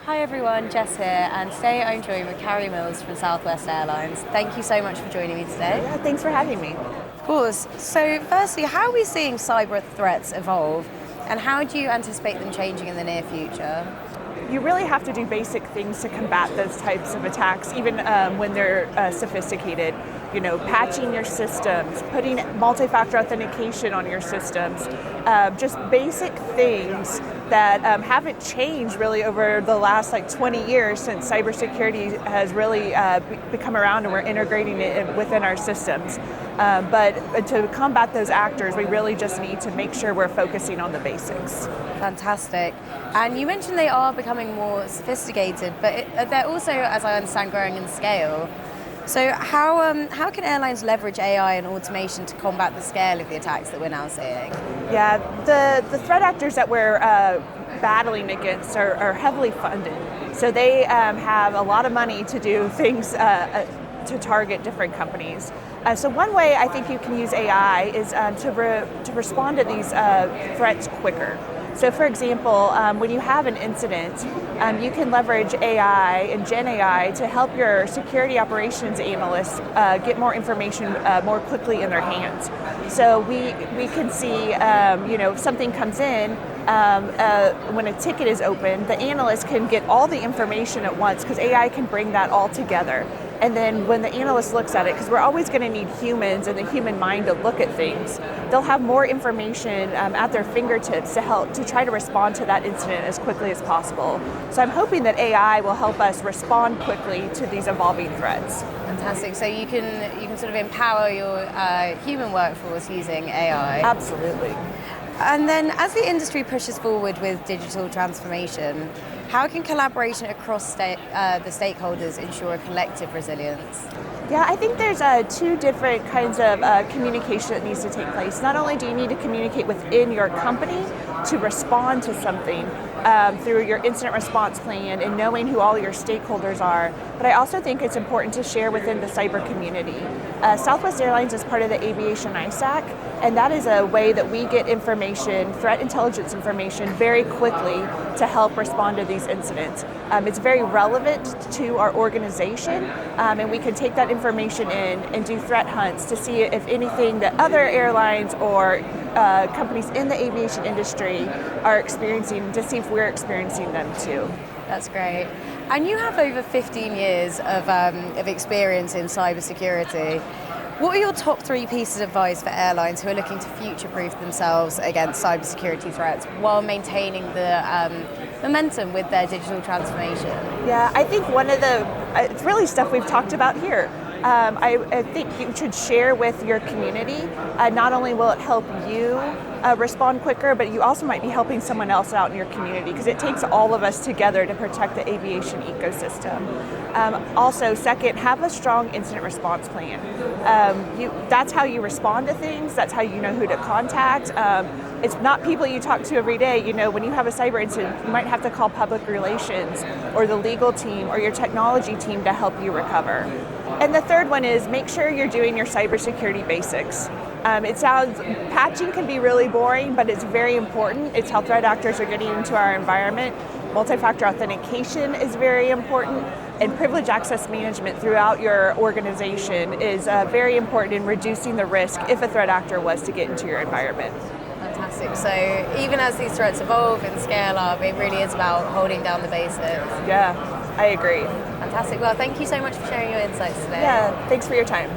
Hi everyone, Jess here, and today I'm joined with Carrie Mills from Southwest Airlines. Thank you so much for joining me today. Yeah, thanks for having me. Of course. So firstly, how are we seeing cyber threats evolve, and how do you anticipate them changing in the near future? You really have to do basic things to combat those types of attacks, even when they're sophisticated. You know, patching your systems, putting multi-factor authentication on your systems, just basic things that haven't changed really over the last 20 years since cybersecurity has really become around and we're integrating it within our systems. But to combat those actors, we really just need to make sure we're focusing on the basics. Fantastic. And you mentioned they are becoming more sophisticated, but they're also, as I understand, growing in scale. So how can airlines leverage AI and automation to combat the scale of the attacks that we're now seeing? Yeah, the threat actors that we're battling against are heavily funded. So they have a lot of money to do things to target different companies. So one way I think you can use AI is to respond to these threats quicker. So for example, when you have an incident, you can leverage AI and Gen AI to help your security operations analysts get more information more quickly in their hands. So we can see, if something comes in, when a ticket is open, the analyst can get all the information at once because AI can bring that all together. And then when the analyst looks at it, because we're always going to need humans and the human mind to look at things, they'll have more information at their fingertips to try to respond to that incident as quickly as possible. So I'm hoping that AI will help us respond quickly to these evolving threats. Fantastic. So you can sort of empower your human workforce using AI. Absolutely. And then as the industry pushes forward with digital transformation, how can collaboration across the stakeholders ensure a collective resilience? Yeah, I think there's two different kinds of communication that needs to take place. Not only do you need to communicate within your company to respond to something through your incident response plan and knowing who all your stakeholders are, but I also think it's important to share within the cyber community. Southwest Airlines is part of the Aviation ISAC, and that is a way that we get information, threat intelligence information, very quickly to help respond to these incidents. It's very relevant to our organization, and we can take that information in and do threat hunts to see if anything that other airlines or companies in the aviation industry are experiencing, to see if we're experiencing them too. That's great. And you have over 15 years of experience in cybersecurity. What are your top 3 pieces of advice for airlines who are looking to future-proof themselves against cybersecurity threats while maintaining the momentum with their digital transformation? Yeah, I think one of it's really stuff we've talked about here. I think you should share with your community. Not only will it help you respond quicker, but you also might be helping someone else out in your community because it takes all of us together to protect the aviation ecosystem. Also, second, have a strong incident response plan. That's how you respond to things. That's how you know who to contact. It's not people you talk to every day. You know, when you have a cyber incident, you might have to call public relations or the legal team or your technology team to help you recover. And the third one is make sure you're doing your cybersecurity basics. Patching can be really boring, but it's very important. It's how threat actors are getting into our environment. Multi-factor authentication is very important, and privilege access management throughout your organization is very important in reducing the risk if a threat actor was to get into your environment. Fantastic. So even as these threats evolve and scale up, it really is about holding down the basics. Yeah, I agree. Fantastic. Well, thank you so much for sharing your insights today. Yeah, thanks for your time.